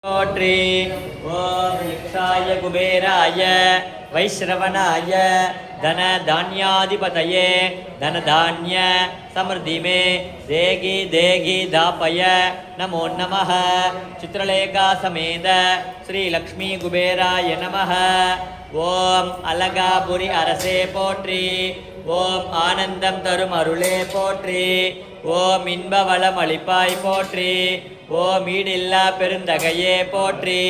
போற்றி. ஓம் யக்ஷாய குபேராய வைஸ்ரவணாய தன தான்யாதிபதயே தன தான்ய சமிருதிமே தேகி தேகி தாபய நமோ நமः. சித்ரலேகா சமேத ஸ்ரீ லக்ஷ்மி குபேராய நமः. ஓம் அலகாபுரி அரசே போற்றி. ஓம் ஆனந்தம் தரும் அருளே போற்றி. ஓம் இன்பவளம் அளிப்பாய் போற்றி. ஓம் ஈடில்லா பெருந்தகையே போற்றி.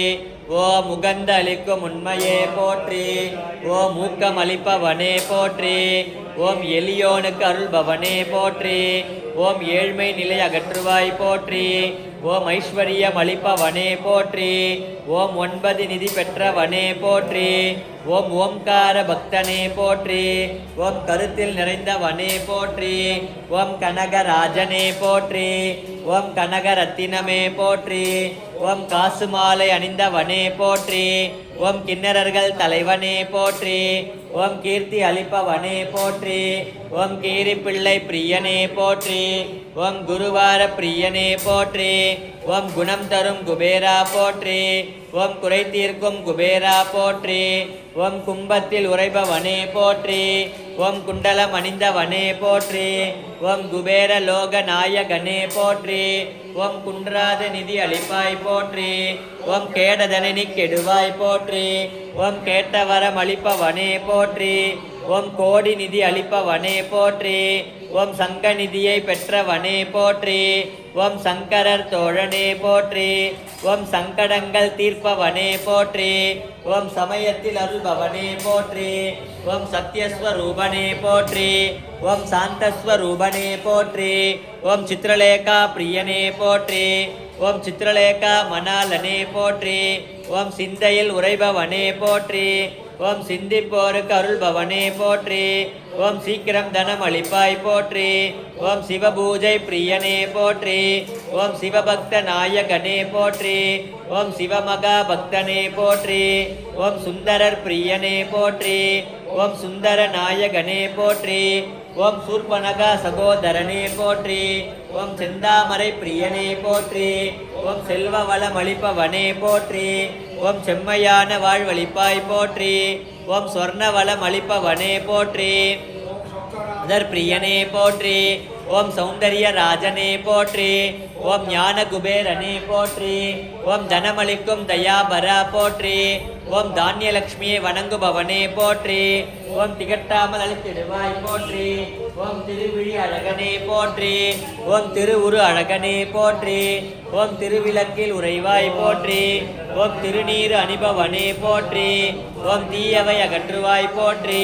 ஓம் முகந்த அளிக்கும் உண்மையே போற்றி. ஓம் ஊக்கம் அளிப்பவனே போற்றி. ஓம் எளியோனுக்கு அருள்பவனே போற்றி. ஓம் ஏழ்மை நிலை அகற்றுவாய் போற்றி. ஓம் ஐஸ்வர்யம் அளிப்பவனே போற்றி. ஓம் 9 நிதி பெற்றவனே போற்றி. ஓம் ஓம்கார பக்தனே போற்றி. ஓம் கருத்தில் நிறைந்தவனே போற்றி. ஓம் கனகராஜனே போற்றி. ஓம் கனகரத்தினமே போற்றி. ஓம் காசு மாலை அணிந்தவனே போற்றி. ஓம் கிண்ணறர்கள் தலைவனே போற்றி. ஓம் கீர்த்தி அளிப்பவனே போற்றி. ஓம் கீரி பிள்ளை பிரியனே போற்றி. ஓம் குருவார பிரியனே போற்றி. ஓம் குணம் தரும் குபேரா போற்றி. ஓம் குறை தீர்க்கும் குபேரா போற்றி. ஓம் கும்பத்தில் உறைபவனே போற்றி. ஓம் குண்டலம் அணிந்தவனே போற்றி. ஓம் குபேர லோக நாயகனே போற்றி. ஓம் குன்றாத நிதி அளிப்பாய் போற்றி. ஓம் கேடதனி கெடுவாய் போற்றி. ஓம் கேட்டவரம் அளிப்பவனே போற்றி. ஓம் கோடி நிதி அளிப்பவனே போற்றி. ஓம் சங்க நிதியை பெற்றவனே போற்றி. ஓம் சங்கரர் தோழனே போற்றி. ஓம் சங்கடங்கள் தீர்ப்பவனே போற்றி. ஓம் சமயத்தில் அருள்பவனே போற்றி. ஓம் சத்யஸ்வரூபனே போற்றி. ஓம் சாந்தஸ்வரூபனே போற்றி. ஓம் சித்ரலேகா பிரியனே போற்றி. ஓம் சித்ரலேகா மணாலனே போற்றி. ஓம் சிந்தையில் உறைபவனே போற்றி. ஓம் சிந்திப்போருக்கு அருள்பவனே போற்றி. ஓம் சீக்கிரம் தனம் அளிப்பாய் போற்றி. ஓம் சிவபூஜை பிரியனே போற்றி. ஓம் சிவபக்த நாயகனே போற்றி. ஓம் சிவமகா பக்தனே போற்றி. ஓம் சுந்தரர் பிரியனே போற்றி. ஓம் சுந்தர நாயகனே போற்றி. ஓம் சூர்பனகா சகோதரனே போற்றி. ஓம் செந்தாமரை பிரியனே போற்றி. ஓம் செல்வ வளம் அளிப்பவனே போற்றி. ஓம் செம்மையான வாழ்வளிப்பாய் போற்றி. ஓம் சொர்ண வளம் அளிப்பவனே போற்றி. அதர் பிரியனே போற்றி. ஓம் சௌந்தரிய ராஜனே போற்றி. ஓம் ஞான குபேரனே போற்றி. ஓம் தனமளிக்கும் தயாபரா போற்றி. ஓம் தானியலட்சுமியை வணங்குபவனே போற்றி. ஓம் திகட்டாமல் அளித்திடுவாய் போற்றி. ஓம் திருவிழி அழகனே போற்றி. ஓம் திருவுரு அழகனே போற்றி. ஓம் திருவிளக்கில் உறைவாய் போற்றி. ஓம் திருநீரு அணிபவனே போற்றி. ஓம் தீயவை அகற்றுவாய் போற்றி.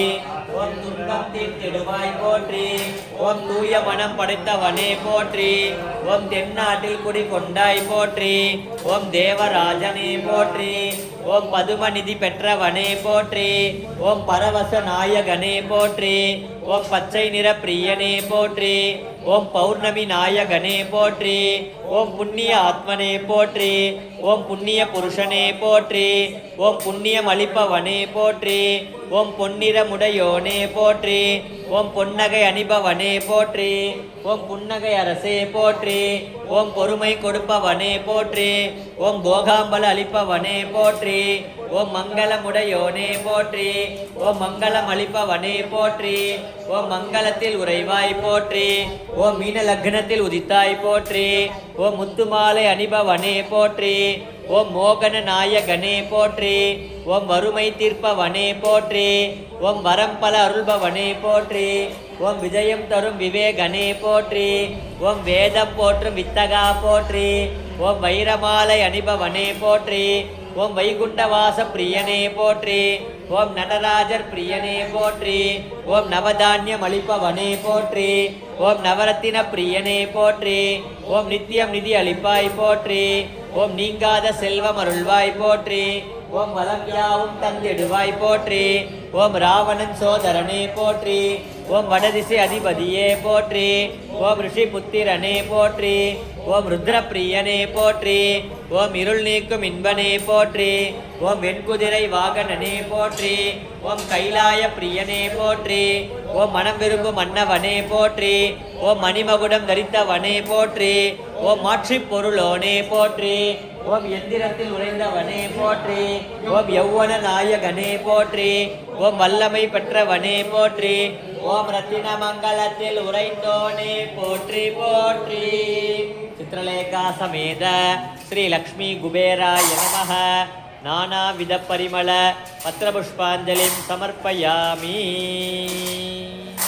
ஓம் துன்பம் தீர்த்திடுவாய் போற்றி. ஓம் தூய மனம் படைத்தவனே போற்றி. ஓம் தென்னாட்டில் குடி கொண்டாய் போற்றி. ஓம் தேவராஜனே போற்றி. ஓம் பதுமநிதி பெற்றவனே போற்றி. ஓம் பரவச நாயகனே போற்றி. ஓம் பச்சை நிற பிரியனே போற்றி. ஓம் பௌர்ணமி நாயகனே போற்றி. ஓம் புண்ணிய ஆத்மனே போற்றி. ஓம் புண்ணிய புருஷனே போற்றி. ஓம் புண்ணியம் அளிப்பவனே போற்றி. ஓம் பொன்னிறமுடையோனே போற்றி. ஓம் பொன்னகை அணிபவனே போற்றி. ஓம் புன்னகை அரசே போற்றி. ஓம் பொறுமை கொடுப்பவனே போற்றி. ஓம் போகாம்பல அளிப்பவனே போற்றி. ஓம் மங்களமுடையோனே போற்றி. ஓம் மங்களம் அளிப்பவனே போற்றி. ஓம் மங்களத்தில் உறைவாய் போற்றி. ஓம் மீன லக்னத்தில் உதித்தாய் போற்றி. ஓம் முத்துமாலை அணிபவனே போற்றி. ஓம் மோகன நாயகனே போற்றி. ஓம் வறுமை தீர்ப்பவனே போற்றி. ஓம் வரம் பல அருள்பவனே போற்றி. ஓம் விஜயம் தரும் விவேகனே போற்றி. ஓம் வேதம் போற்றும் வித்தகா போற்றி. ஓம் வைரமாலை அணிபவனே போற்றி. ஓம் வைகுண்டவாச பிரியனே போற்றி. ஓம் நடராஜர் பிரியனே போற்றி. ஓம் நவதானியம் அளிப்பவனே போற்றி. ஓம் நவரத்தின பிரியனே போற்றி. ஓம் நித்தியம் நிதி அளிப்பாய் போற்றி. ஓம் நீங்காத செல்வம் அருள்வாய் போற்றி. ஓம் வலம் யாவும் தந்திடுவாய் போற்றி. ஓம் ராவணன் சோதரனே போற்றி. ஓம் வடதிசை அதிபதியே போற்றி. ஓம் ரிஷி புத்திரனே போற்றி. ஓம் ருத்ரப்பிரியனே போற்றி. ஓம் இருள் நீக்கும் இன்பனே போற்றி. ஓம் வெண்குதிரை வாகனனே போற்றி. ஓம் கைலாய பிரியனே போற்றி. ஓம் மனம் விரும்பும் மன்னவனே போற்றி. ஓம் மணிமகுடம் தரித்தவனே போற்றி. ஓம் மாற்றி பொருளோனே போற்றி. ஓம் எந்திரத்தில் உறைந்தவனே போற்றி. ஓம் யௌவன நாயகனே போற்றி. ஓம் வல்லமை பெற்றவனே போற்றி. ஓம் ரத்தின மங்கலத்தில் உறைந்தோனே போற்றி போற்றி. சித்ரலேகா சமேத ஸ்ரீ லக்ஷ்மி குபேராய நமः. நானாவித பரிமள பத்ரபுஷ்பாஞ்சலிம் சமர்ப்பயாமி.